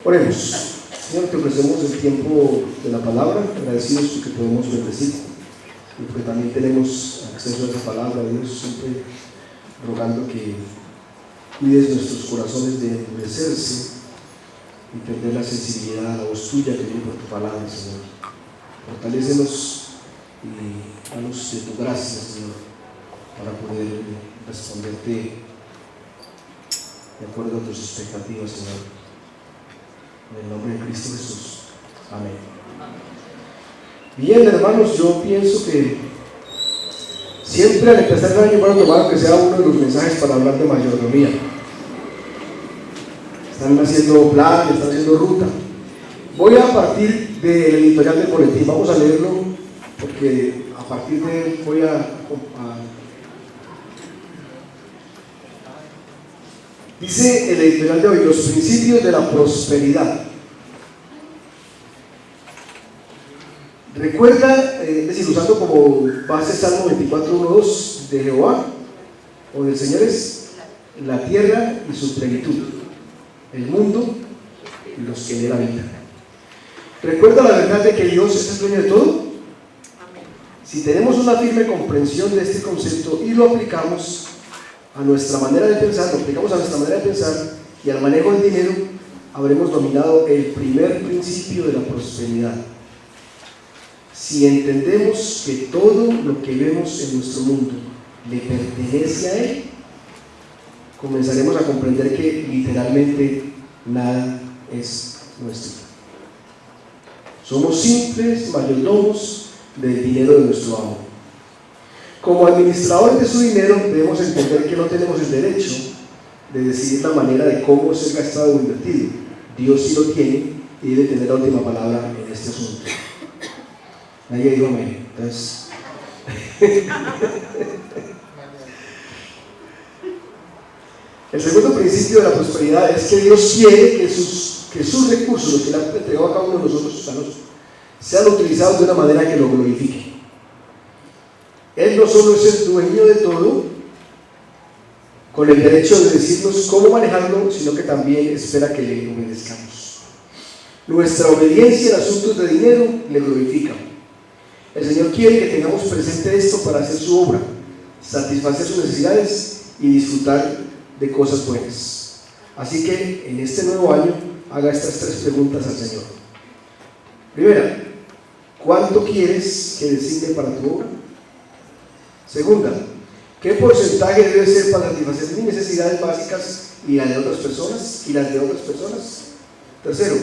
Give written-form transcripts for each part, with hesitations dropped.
Oremos. Señor, te ofrecemos el tiempo de la palabra, agradecidos porque podemos bendecir y porque también tenemos acceso a esa palabra, Dios, siempre rogando que cuides nuestros corazones de endurecerse y perder la sensibilidad a la voz tuya que viene por tu palabra, Señor. Fortalécenos y danos de tu gracia, Señor, para poder responderte de acuerdo a tus expectativas, Señor. En el nombre de Cristo Jesús. Amén. Bien, hermanos, yo pienso que siempre al empezar el año, bueno, tomar que sea uno de los mensajes para hablar de mayordomía. Están haciendo plan, están haciendo ruta. Voy a partir del editorial del boletín, vamos a leerlo, porque a partir de él voy a dice el editorial de hoy, los principios de la prosperidad. Recuerda, es decir, usando como base Salmo 24:1-2 de Jehová, o del Señor es la tierra y su plenitud, el mundo y los que en él habitan. Recuerda la verdad de que Dios es el dueño de todo. Si tenemos una firme comprensión de este concepto y lo aplicamos a nuestra manera de pensar, lo aplicamos a nuestra manera de pensar y al manejo del dinero, habremos dominado el primer principio de la prosperidad. Si entendemos que todo lo que vemos en nuestro mundo le pertenece a Él, comenzaremos a comprender que literalmente nada es nuestro. Somos simples mayordomos del dinero de nuestro amo. Como administradores de su dinero debemos entender que no tenemos el derecho de decidir la manera de cómo ser gastado o invertido. Dios sí lo tiene y debe tener la última palabra en este asunto. Nadie dijo amén. Entonces, el segundo principio de la prosperidad es que Dios quiere que sus recursos, los que le han entregado a cada uno de nosotros, sean utilizados de una manera que lo glorifique. Él no solo es el dueño de todo, con el derecho de decirnos cómo manejarlo, sino que también espera que le obedezcamos. Nuestra obediencia en asuntos de dinero le glorifica. El Señor quiere que tengamos presente esto para hacer su obra, satisfacer sus necesidades y disfrutar de cosas buenas. Así que en este nuevo año haga estas 3 preguntas al Señor. Primera, ¿cuánto quieres que designe para tu obra? Segunda, ¿qué porcentaje debe ser para satisfacer mis necesidades básicas y las de otras personas? Tercero,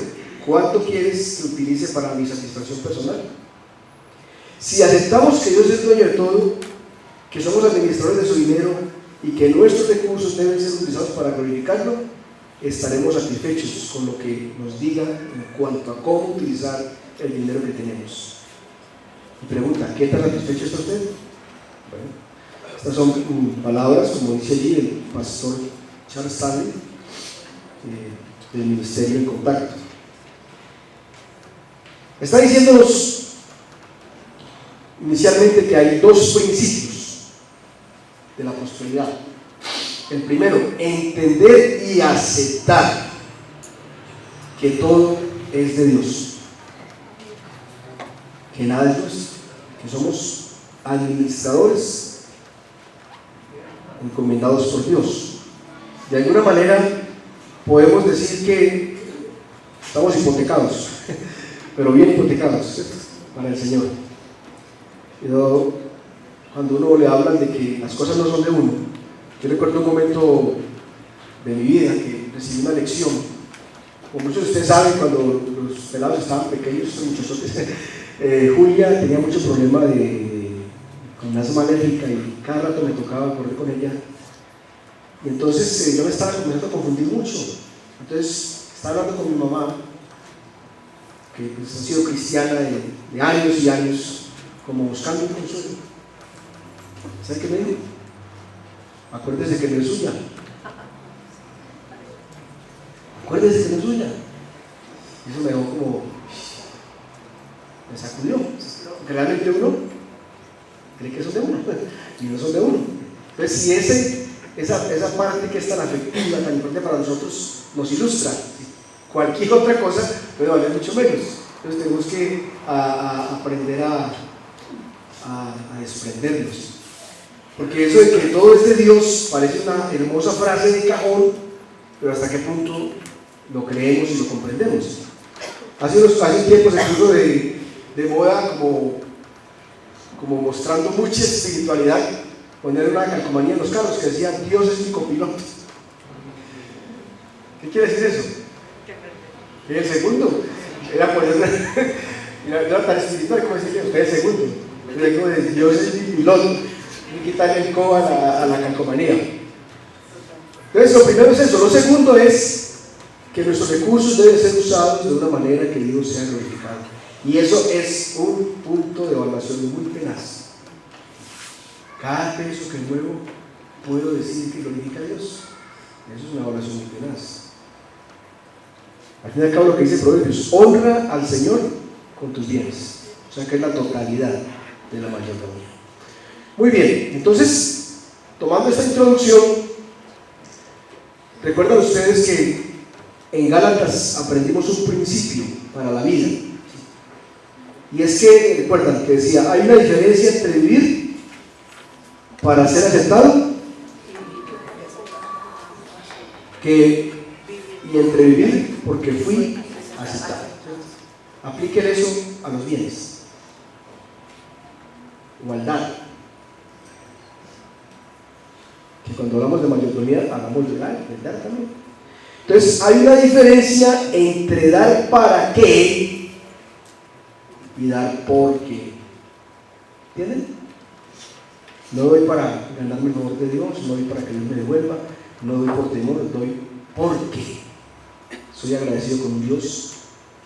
¿cuánto quieres que utilice para mi satisfacción personal? Si aceptamos que Dios es dueño de todo, que somos administradores de su dinero y que nuestros recursos deben ser utilizados para glorificarlo, estaremos satisfechos con lo que nos diga en cuanto a cómo utilizar el dinero que tenemos. Y pregunta, ¿qué tan satisfecho está usted? Bueno, estas son palabras, como dice allí el pastor Charles Stanley, del Ministerio en Contacto. Está diciéndonos inicialmente que hay 2 principios de la prosperidad. El primero, entender y aceptar que todo es de Dios, que nada es nuestro, que somos administradores encomendados por Dios. De alguna manera podemos decir que estamos hipotecados, pero bien hipotecados, ¿cierto? Para el Señor. Cuando uno le hablan de que las cosas no son de uno, yo recuerdo un momento de mi vida que recibí una lección. Como muchos de ustedes saben, cuando los pelados estaban pequeños, estos muchachotes, Julia tenía mucho problema con asma alérgica y cada rato me tocaba correr con ella. Y entonces yo me estaba comenzando a confundir mucho. Entonces estaba hablando con mi mamá, que pues, ha sido cristiana de años y años, como buscando un consuelo. ¿Sabe qué me dijo? Acuérdese que no es suya. Acuérdese que no es suya. Y eso me dejó como, me sacudió. Porque realmente uno cree que son de uno, y no son de uno. Entonces, si esa parte que es tan afectiva, tan importante para nosotros, nos ilustra Cualquier otra cosa puede valer mucho menos. Entonces tenemos que aprender a desprendernos. Porque eso de que todo es de Dios parece una hermosa frase de cajón, pero hasta qué punto lo creemos y lo comprendemos. Hace un tiempo se puso de moda como mostrando mucha espiritualidad, poner una calcomanía en los carros que decía Dios es mi copiloto. ¿Qué quiere decir eso? Que el segundo era poner no era tan espiritual como decirle usted es el segundo. Luego de Dios es mi piloto y quitarle el cobo a la calcomanía. Entonces lo primero es eso. Lo segundo es que nuestros recursos deben ser usados de una manera que Dios sea glorificado, y eso es un punto de evaluación muy tenaz. Cada peso que muevo puedo decir que glorifica a Dios. Eso es una evaluación muy tenaz. Al fin y al cabo, lo que dice Proverbios: honra al Señor con tus bienes. O sea que es la totalidad de la mayordomía. Muy bien, entonces, tomando esta introducción, recuerdan ustedes que en Gálatas aprendimos un principio para la vida. Y es que, recuerdan que decía, hay una diferencia entre vivir para ser aceptado y entre vivir porque fui aceptado. Apliquen eso a los bienes. Igualdad. Que cuando hablamos de mayordomía, hablamos de dar también. Entonces, hay una diferencia entre dar para qué y dar por qué. ¿Entienden? No doy para ganarme el favor de Dios, no doy para que Dios me devuelva, no doy por temor, doy porque soy agradecido con un Dios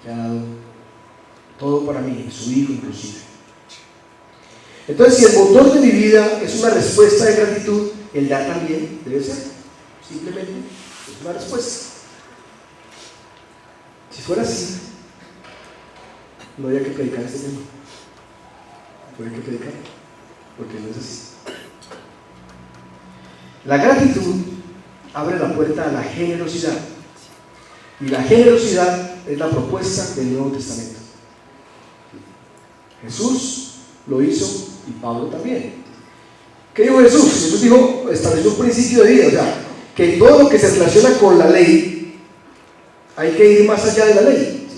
que ha dado todo para mí, su Hijo inclusive. Entonces, si el motor de mi vida es una respuesta de gratitud, el dar también debe ser simplemente es una respuesta. Si fuera así, no había que predicar este tema. No había que predicar, porque no es así. La gratitud abre la puerta a la generosidad, y la generosidad es la propuesta del Nuevo Testamento. Jesús lo hizo y Pablo también. ¿Qué dijo Jesús? Jesús dijo, estableció un principio de vida, o sea, que todo lo que se relaciona con la ley hay que ir más allá de la ley.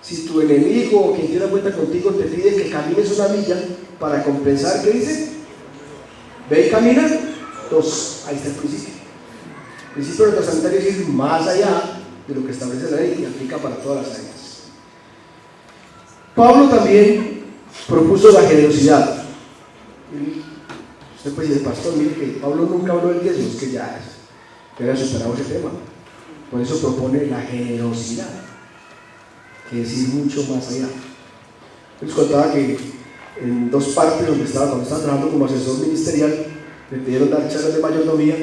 Si tu enemigo o quien tiene cuenta contigo te pide que camines una milla para compensar, ¿qué dice? Ve y camina 2. Ahí está el principio. El principio de sanitario es ir más allá de lo que establece la ley y aplica para todas las áreas. Pablo también propuso la generosidad. Usted puede decir, pastor, mire que Pablo nunca habló del diezmo, es que ya había superado ese tema. Por eso propone la generosidad, que es ir mucho más allá. Yo les contaba que en 2 partes cuando estaba trabajando como asesor ministerial, me pidieron dar charlas de mayordomía,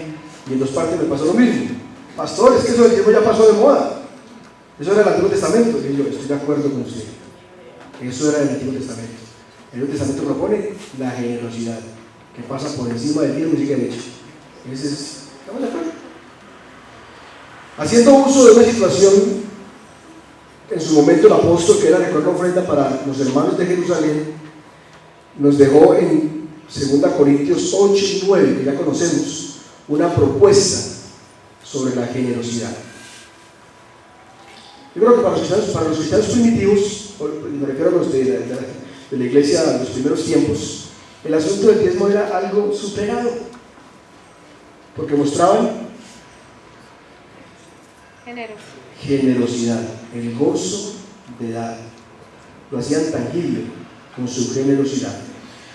y en 2 partes me pasó lo mismo. Pastor, es que eso del diezmo ya pasó de moda. Eso era el Antiguo Testamento. Y yo estoy de acuerdo con usted. Eso era el Antiguo Testamento. El Nuevo Testamento propone la generosidad, que pasa por encima del diezmo y sigue derecho. ¿Estamos de acuerdo? Haciendo uso de una situación, en su momento el apóstol, que era recoger la ofrenda para los hermanos de Jerusalén, nos dejó en 2 Corintios 8 y 9, que ya conocemos, una propuesta sobre la generosidad. Yo creo que para los cristianos primitivos, me refiero a los de la iglesia de los primeros tiempos, el asunto del diezmo era algo superado, porque mostraban generosidad, el gozo de dar, lo hacían tangible con su generosidad.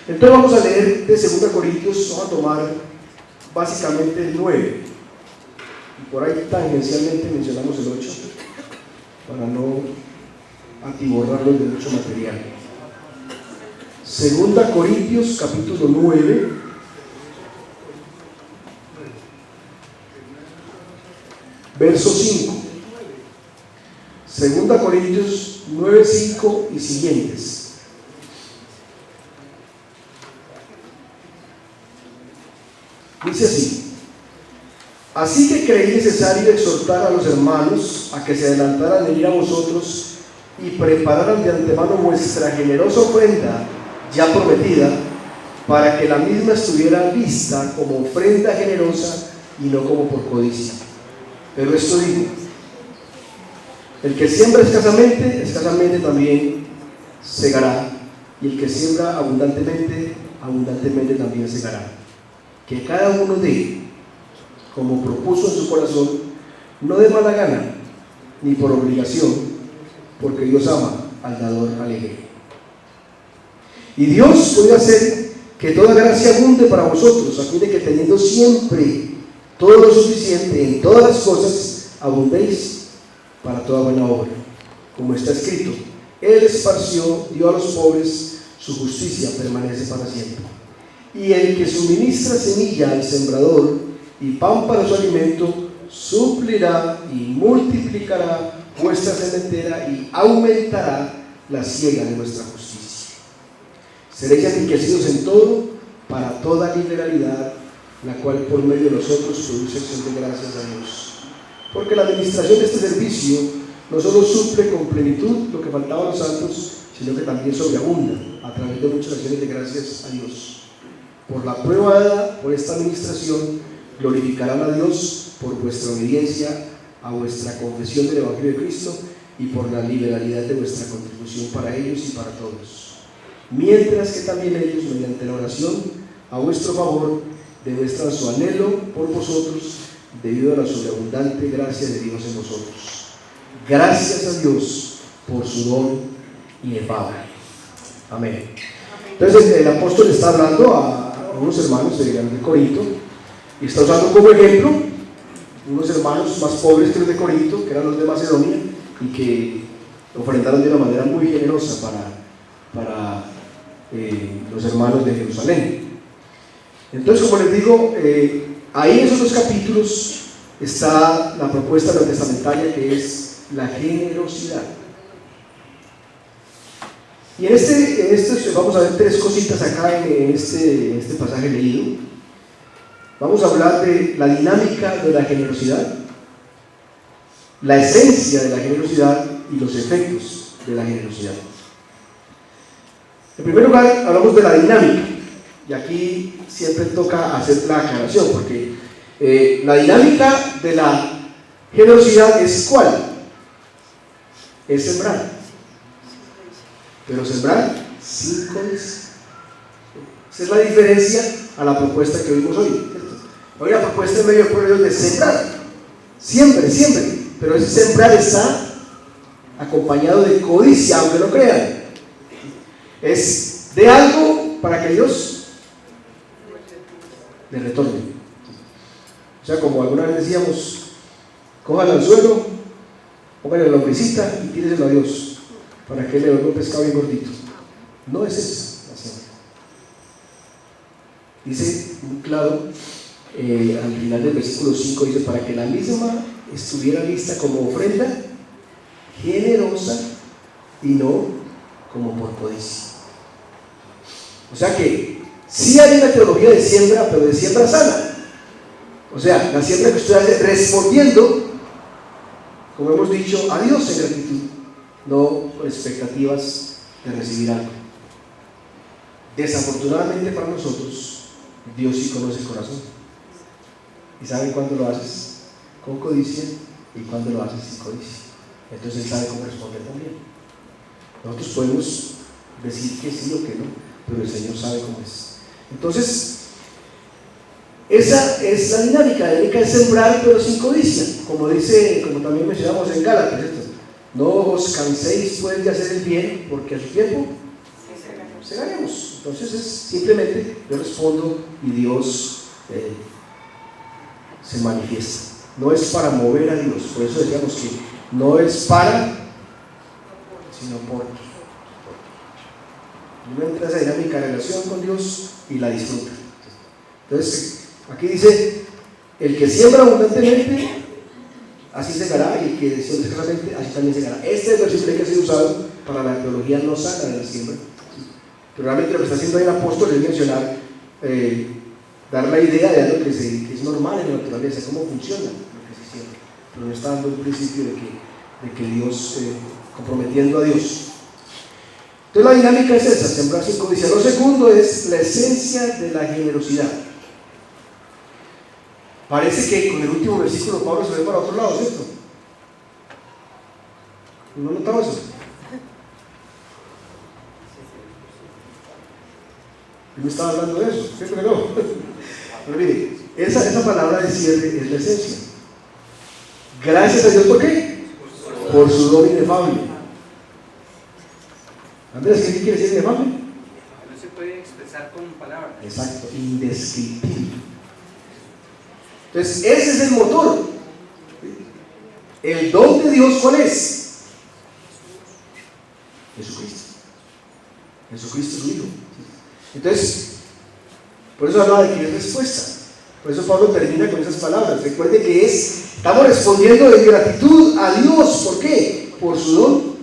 Entonces vamos a leer de 2 Corintios, vamos a tomar básicamente el 9, y por ahí tangencialmente mencionamos el 8, para no atiborrarlo de mucho material. 2 Corintios capítulo 9, verso 5. 2 Corintios 9, 5 y siguientes. Dice así: Así que creí necesario exhortar a los hermanos a que se adelantaran en ir a vosotros y prepararan de antemano vuestra generosa ofrenda ya prometida, para que la misma estuviera lista como ofrenda generosa y no como por codicia. Pero esto digo: el que siembra escasamente, escasamente también segará, y el que siembra abundantemente, abundantemente también segará. Que cada uno dé, como propuso en su corazón, no de mala gana, ni por obligación, porque Dios ama al dador alegre. Y Dios puede hacer que toda gracia abunde para vosotros, a fin de que teniendo siempre todo lo suficiente en todas las cosas, abundéis para toda buena obra. Como está escrito: Él esparció, dio a los pobres, su justicia permanece para siempre. Y el que suministra semilla al sembrador y pan para su alimento, suplirá y multiplicará vuestra sementera y aumentará la siega de vuestra justicia. Seréis enriquecidos en todo, para toda liberalidad, la cual por medio de nosotros produce acción de gracias a Dios. Porque la administración de este servicio no solo suple con plenitud lo que faltaba a los santos, sino que también sobreabunda a través de muchas acciones de gracias a Dios. Por la prueba dada por esta administración, glorificarán a Dios por vuestra obediencia a vuestra confesión del Evangelio de Cristo y por la liberalidad de vuestra contribución para ellos y para todos. Mientras que también ellos, mediante la oración a vuestro favor, demuestran su anhelo por vosotros debido a la sobreabundante gracia de Dios en vosotros. Gracias a Dios por su don inefable. Amén. Entonces el apóstol está hablando a unos hermanos de Corinto y está usando como ejemplo unos hermanos más pobres que los de Corinto, que eran los de Macedonia, y que ofrendaron de una manera muy generosa para los hermanos de Jerusalén. Entonces, como les digo, ahí en esos dos capítulos está la propuesta neotestamentaria, que es la generosidad. Y en este vamos a ver tres cositas acá en este pasaje leído. Vamos a hablar de la dinámica de la generosidad, la esencia de la generosidad y los efectos de la generosidad. En primer lugar, hablamos de la dinámica, y aquí siempre toca hacer la aclaración, porque la dinámica de la generosidad es ¿cuál? Es sembrar, pero sembrar sin codicia. Esa es la diferencia a la propuesta que vimos hoy, ¿cierto? Hoy la propuesta en medio del pueblo de sembrar, siempre, pero ese sembrar está acompañado de codicia, aunque no crean. Es de algo para que Dios le retorne. O sea, como alguna vez decíamos, cojan al suelo, pónganle la lombrecita y tíreselo a Dios para que le dé un pescado bien gordito. No es esa la siembra. Dice muy claro al final del versículo 5, dice: para que la misma estuviera lista como ofrenda generosa y no como por codicia. O sea que sí hay una teología de siembra, pero de siembra sana. O sea, la siembra que usted hace respondiendo, como hemos dicho, a Dios en gratitud, no con expectativas de recibir algo. Desafortunadamente para nosotros, Dios sí conoce el corazón y sabe cuándo lo haces con codicia y cuándo lo haces sin codicia. Entonces Él sabe cómo responder también. Nosotros podemos decir que sí o que no, pero el Señor sabe cómo es. Entonces, esa es la dinámica es sembrar pero sin codicia, como también mencionamos en Gálatas, ¿cierto? No os canséis pues de hacer el bien, porque a su tiempo segaremos. Entonces es simplemente yo respondo y Dios se manifiesta. No es para mover a Dios, por eso decíamos que no es para, sino por. Uno entra a esa dinámica de relación con Dios y la disfruta. Entonces, aquí dice: el que siembra abundantemente, así segará, y el que siembra escasamente, así también segará. Este es el versículo que ha sido usado para la teología no sana de la siembra. Pero realmente lo que está haciendo ahí el apóstol es mencionar, dar la idea de algo que es normal en la naturaleza, cómo funciona lo que se siente, pero no está dando un principio de que Dios, comprometiendo a Dios. Entonces la dinámica es esa, sembrar sin codicia. Lo segundo es la esencia de la generosidad. Parece que con el último versículo Pablo se ve para otro lado, ¿cierto? ¿No notamos eso? Yo me estaba hablando de eso, ¿cierto que no? Pero mire, esa palabra de cierre es la esencia. Gracias a Dios, ¿por qué? Por su don inefable. Andrés, ¿qué quiere decir inefable? No se puede expresar con palabras. Exacto, indescriptible. Entonces, ese es el motor. El don de Dios, ¿cuál es? Jesucristo. Jesucristo es su Hijo. Entonces, por eso habla de que es respuesta. Por eso Pablo termina con esas palabras. Recuerde que estamos respondiendo en gratitud a Dios. ¿Por qué? Por su don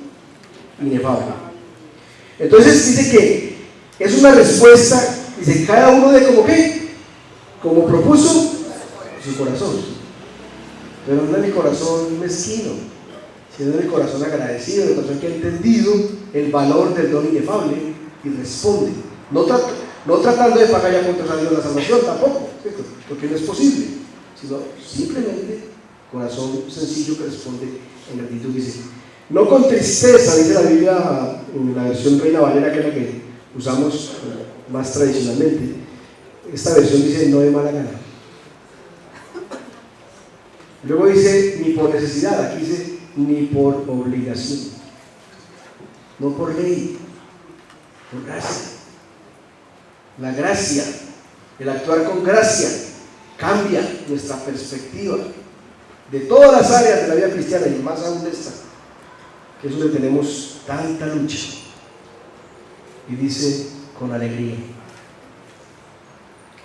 inefable. Entonces dice que es una respuesta, dice, cada uno de como qué, como propuso su corazón. Pero no es mi corazón mezquino, sino es mi corazón agradecido, el corazón que ha entendido el valor del don inefable y responde. No tratando de pagar ya puntos a Dios la salvación, tampoco, ¿cierto? Porque no es posible, sino simplemente corazón sencillo que responde en gratitud. Dice, no con tristeza, dice la Biblia en la versión Reina Valera, que es la que usamos más tradicionalmente. Esta versión dice no de mala gana. Luego dice ni por necesidad, aquí dice ni por obligación, no por ley, por gracia. La gracia, el actuar con gracia, cambia nuestra perspectiva de todas las áreas de la vida cristiana y más aún de esta, que es donde tenemos tanta lucha. Y dice con alegría,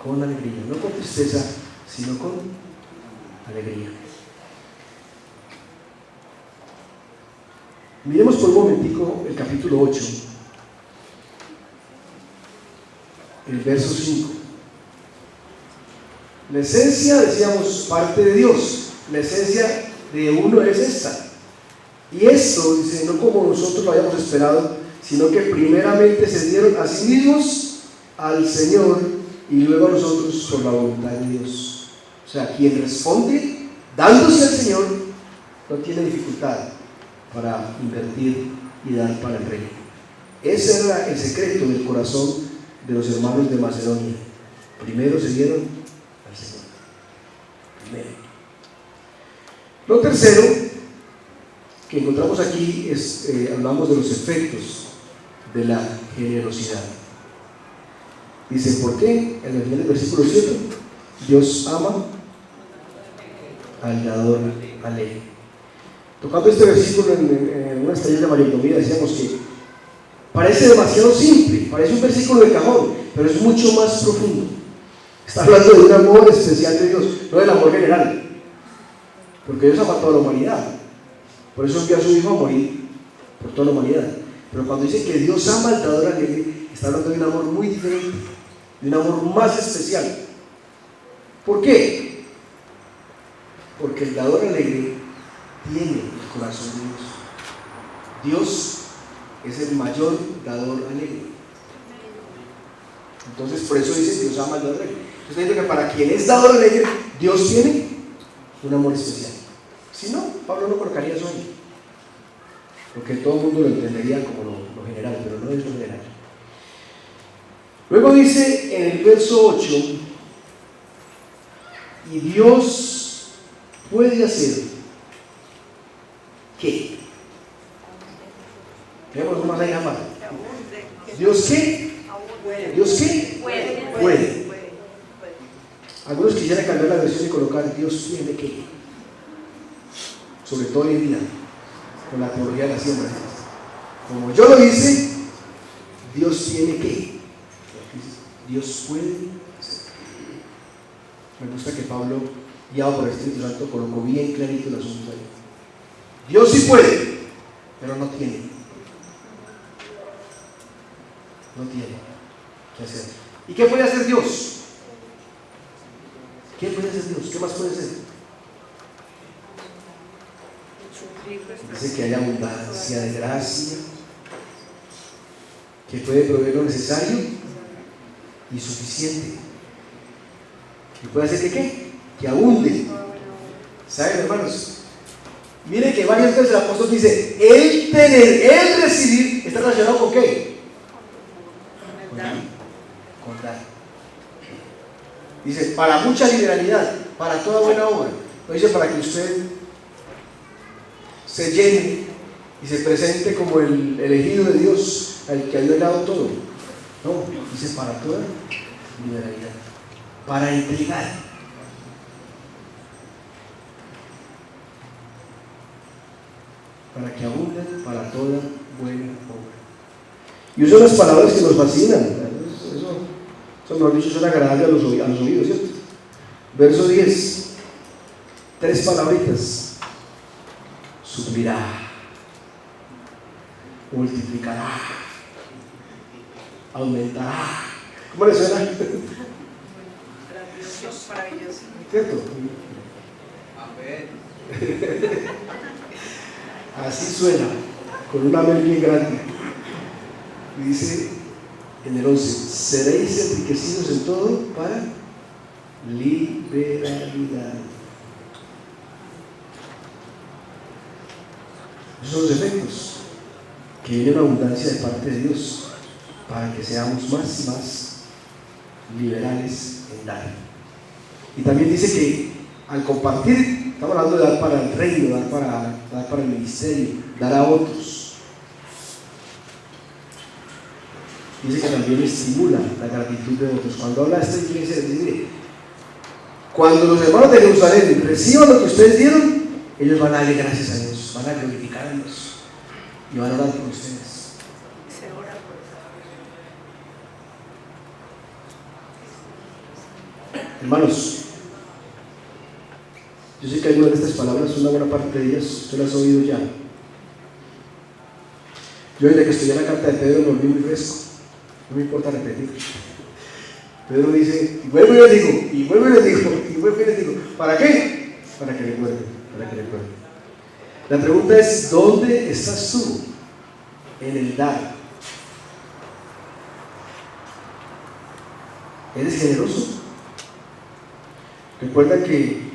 no con tristeza, sino con alegría. Miremos por un momentico el capítulo 8, el verso 5. La esencia, decíamos, parte de Dios. La esencia de uno es esta. Y esto, dice, no como nosotros lo habíamos esperado, sino que primeramente se dieron a sí mismos al Señor y luego a nosotros por la voluntad de Dios. O sea, quien responde dándose al Señor no tiene dificultad para invertir y dar para el reino. Ese era el secreto del corazón de los hermanos de Macedonia. Primero se dieron al Señor. Primero. Lo tercero que encontramos aquí es, hablamos de los efectos de la generosidad. Dice, ¿por qué? En el final del versículo 7, Dios ama al dador alegre. Tocando este versículo en una taller de mayordomía, decíamos que parece demasiado simple, parece un versículo de cajón, pero es mucho más profundo. Está hablando de un amor especial de Dios, no del amor general, porque Dios ama a toda la humanidad. Por eso envió a su Hijo a morir por toda la humanidad. Pero cuando dice que Dios ama al dador alegre, está hablando de un amor muy diferente, de un amor más especial. ¿Por qué? Porque el dador alegre tiene el corazón de Dios. Dios es el mayor dador alegre. Entonces, por eso dice Dios ama al dador alegre. Entonces, dice que para quien es dador alegre, Dios tiene un amor especial. Si no, Pablo no colocaría eso ahí, porque todo el mundo lo entendería como lo general, pero no es lo general. Luego dice en el verso 8, y Dios puede hacer ¿qué? Tenemos más ahí más. ¿Dios qué? ¿Dios qué? Puede. Algunos quisieran cambiar la versión y colocar Dios tiene que. Sobre todo hoy en día, con la teología de la siembra. Como yo lo hice, Dios tiene que. Dios puede hacer. Me gusta que Pablo, guiado por el Espíritu Santo, colocó bien clarito el asunto ahí. Dios sí puede, pero no tiene. No tiene que hacer. ¿Y qué puede hacer Dios? ser Dios? ¿Qué más puede ser? Dice que haya abundancia de gracia, que puede proveer lo necesario y suficiente. ¿Y puede hacer que qué? Que abunde. ¿Saben, hermanos? Miren que varias veces el apóstol dice, el tener, el recibir, ¿está relacionado con qué? Con dar. Dice, para mucha liberalidad, para toda buena obra. No dice para que usted se llene y se presente como el elegido de Dios, al que ha dado todo. No, dice para toda liberalidad, para entregar. Para que abunden para toda buena obra. Y usan las palabras que nos fascinan. Eso mejor dicho, son agradables a los oídos, ¿cierto? Verso 10. 3 palabritas. Suplirá, multiplicará, aumentará. ¿Cómo le suena? Maravilloso. ¿Cierto? Amén. Así suena, con un amén bien grande. Y dice en el 11, seréis enriquecidos en todo para liberalidad. Esos son los efectos que viene una abundancia de parte de Dios para que seamos más y más liberales en dar. Y también dice que al compartir, estamos hablando de dar para el reino, dar para el ministerio, dar a otros. Dice que también estimula la gratitud de otros. Cuando habla de esta iglesia, dice, mire, cuando los hermanos de Jerusalén reciban lo que ustedes dieron, ellos van a darle gracias a Dios, van a glorificar a Dios y van a orar por ustedes. Se ora por Hermanos, yo sé que algunas de estas palabras, una buena parte de ellas, usted las ha oído ya. Yo desde que estudié la carta de Pedro me volví muy fresco, no me importa repetir. Pedro dice, y vuelvo y les digo, y vuelvo y les digo, y vuelvo y les digo, ¿para qué? Para que recuerden, para que recuerden. La pregunta es, ¿dónde estás tú en el dar? ¿Eres generoso? Recuerda que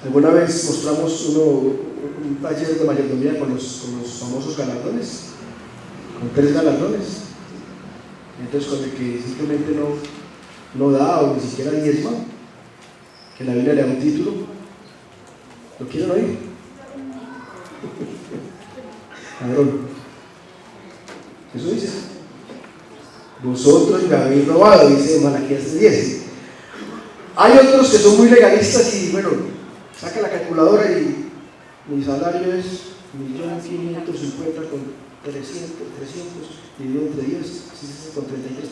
alguna vez mostramos un taller de mayordomía con los famosos galardones, con 3 galardones. Entonces, con el que simplemente no da o ni siquiera diezma, que la Biblia le da un título, ¿lo quieren oír? Ladrón. Eso dice. Vosotros me habéis robado, dice Malaquías 10. Hay otros que son muy legalistas y bueno, saca la calculadora y mi salario es 1.550.000 con 300 dividido entre 10, con 33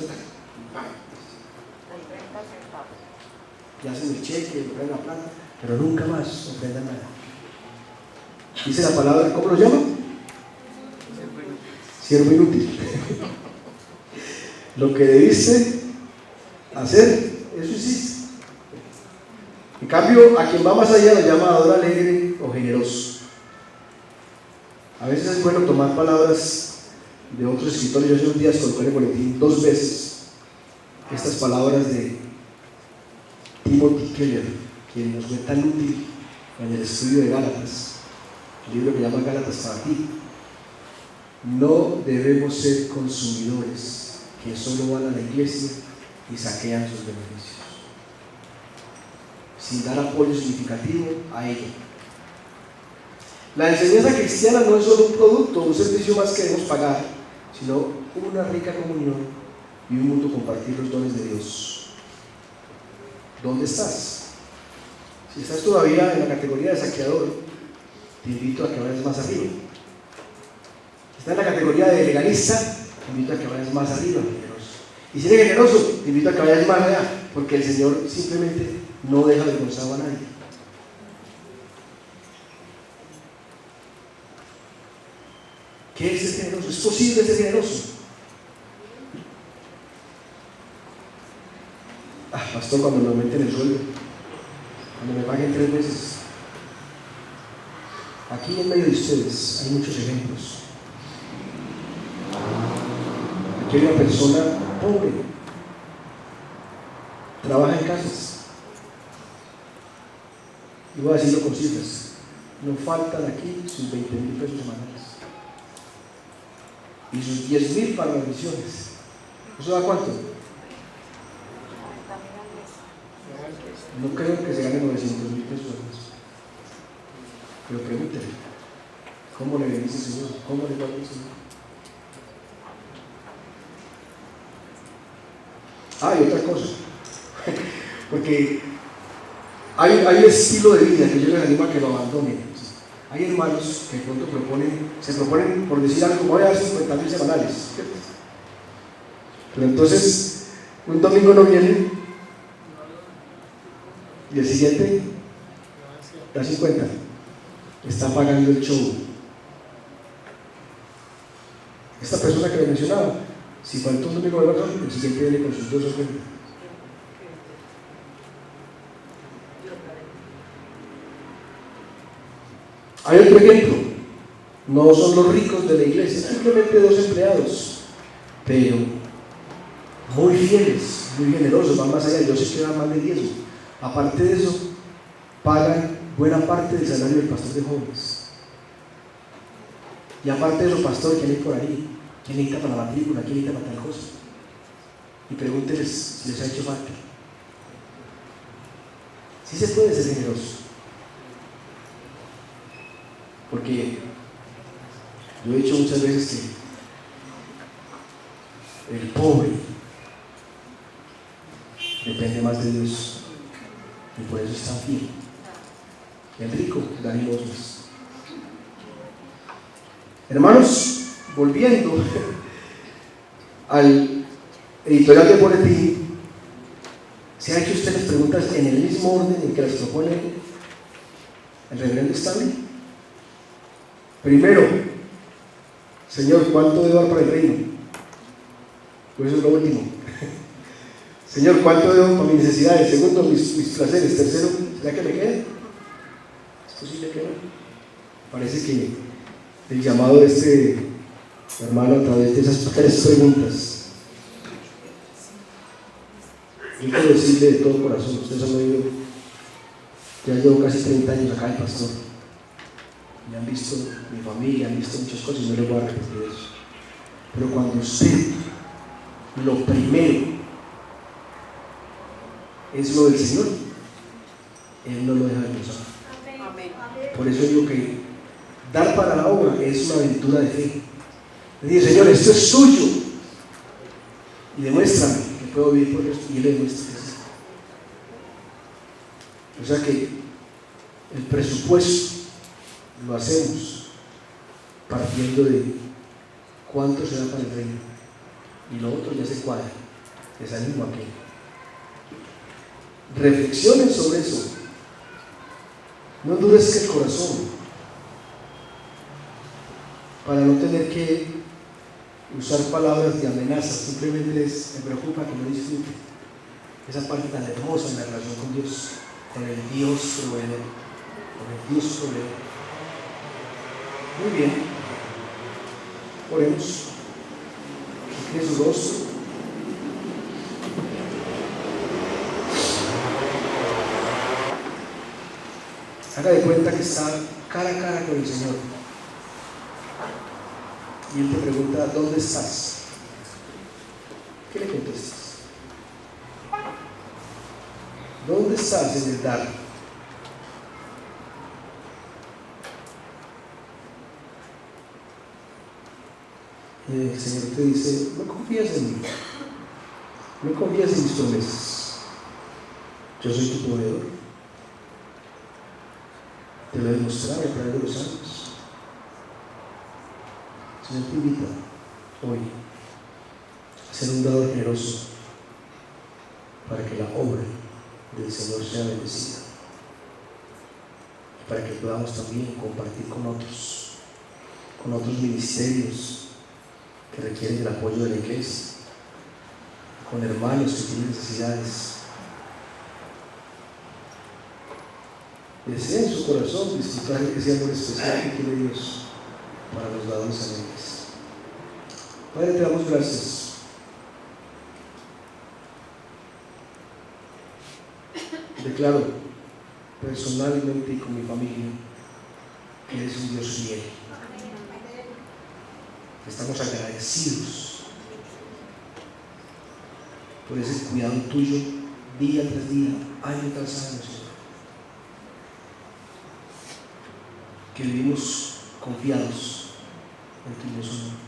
y hacen el cheque, le traen la plata, pero nunca más ofrendan nada. Dice la palabra, ¿cómo lo llama? Siervo inútil. Lo que debiste hacer, eso hiciste. En cambio, a quien va más allá lo llama dador alegre o generoso. A veces es bueno tomar palabras de otros escritores. Yo hace unos días coloqué en el boletín 2 veces estas palabras de Timothy Keller, quien nos fue tan útil en el estudio de Gálatas, el libro que llama Gálatas para ti. No debemos ser consumidores que solo van a la iglesia y saquean sus beneficios, sin dar apoyo significativo a ella. La enseñanza cristiana no es solo un producto, un servicio más que debemos pagar, sino una rica comunión y un mutuo compartir los dones de Dios. ¿Dónde estás? Si estás todavía en la categoría de saqueador, te invito a que vayas más arriba. Si estás en la categoría de legalista, te invito a que vayas más arriba, generoso. Y si eres generoso, te invito a que vayas más allá, porque el Señor simplemente no deja avergonzado a nadie. ¿Qué es ser generoso? ¿Es posible ser generoso? Pastor, cuando me aumenten el sueldo. cuando me paguen 3 veces. Aquí en medio de ustedes hay muchos ejemplos. Aquí hay una persona pobre, trabaja en casas. Y voy a decirlo con cifras. No faltan aquí sus 20,000 pesos semanales. Y sus 10,000 para las misiones. ¿Eso da cuánto? No creo que se gane 900,000 pesos al mes. Pero pregúntele, ¿cómo le bendice el Señor? ¿Cómo le guarda el Señor? Y otra cosa, porque hay un estilo de vida que yo les animo a que lo abandonen. Hay hermanos que de pronto se proponen, por decir algo, voy a dar 50,000 semanales, ¿cierto? Pero entonces, un domingo no viene y el siguiente da 50. Está pagando el show. Esta persona que le mencionaba, si faltó un domingo de razón, el siguiente viene con sus 2 ofrendas. Hay otro ejemplo, no son los ricos de la iglesia, simplemente 2 empleados, pero muy fieles, muy generosos, van más allá, yo sé que dan más de 10. Aparte de eso, pagan buena parte del salario del pastor de jóvenes. Y aparte de eso, pastor, ¿quién hay por ahí? ¿Quién necesita para la matrícula? ¿Quién necesita para tal cosa? Y pregúnteles si les ha hecho falta. Sí se puede ser generoso. Porque yo he dicho muchas veces que el pobre depende más de Dios y por eso es tan fiel. El rico da limosnas. Hermanos, volviendo al editorial de Boletín, ¿se ha hecho usted las preguntas en el mismo orden en que las propone el reverendo Stanley? Primero, Señor, ¿cuánto debo dar para el reino? Pues eso es lo último. Señor, ¿cuánto debo para mis necesidades? Segundo, mis placeres. Tercero, ¿será que me queda? ¿Es posible que no? Parece que el llamado de este hermano a través de esas 3 preguntas, yo quiero decirle de todo corazón, ustedes han oído, ya llevo casi 30 años acá de pastor. Y han visto mi familia, han visto muchas cosas y no les voy a repetir eso. Pero cuando usted, lo primero es lo del Señor, Él no lo deja de pensar. Por eso digo que dar para la obra es una aventura de fe. Le dice, Señor, esto es suyo. Y demuéstrame que puedo vivir por esto. Y Él le demuestra que sí. O sea que el presupuesto lo hacemos partiendo de cuánto se da para el reino, y lo otro ya se cuadra. Les animo a que reflexionen sobre eso. No endurezca el corazón para no tener que usar palabras de amenaza. Simplemente me preocupa que no disfruten esa parte tan hermosa en la relación con Dios, con el Dios proveedor, con el Dios proveedor. Muy bien, oremos. Incline su rostro. Haga de cuenta que está cara a cara con el Señor. Y Él te pregunta, ¿dónde estás? ¿Qué le contestas? ¿Dónde estás en el dar? El Señor te dice, no confías en mí, no confías en mis promesas. Yo soy tu proveedor. Te lo he demostrado a través de los años. El Señor te invita hoy a ser un dador generoso para que la obra del Señor sea bendecida y para que podamos también compartir con otros ministerios que requieren el apoyo de la iglesia, con hermanos que tienen necesidades. desea en su corazón disfrutar de ese amor especial que tiene Dios para los varones alegres. Padre, te damos gracias. Declaro personalmente y con mi familia que eres un Dios fiel. Estamos agradecidos por ese cuidado tuyo día tras día, año tras año, Señor. Que vivimos confiados en tu inmenso amor.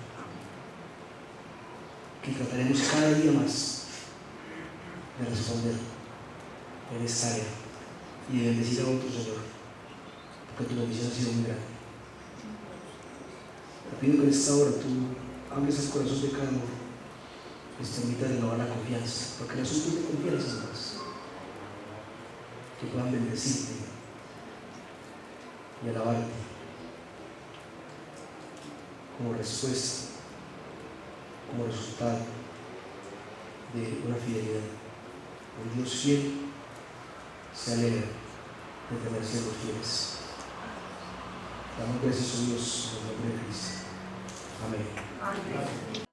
Que trataremos cada día más de responder en esta área y de bendecir a otros, Señor, porque tu bendición ha sido muy grande. Te pido que en esta hora tú hables el corazón de cada uno, les permita renovar la confianza, porque el asunto es de confianza más, que puedan bendecirte y alabarte como respuesta, como resultado de una fidelidad. El Dios fiel se alegra de tener siervos fieles. Damos gracias a Dios en el nombre de Cristo. Amén. Amén.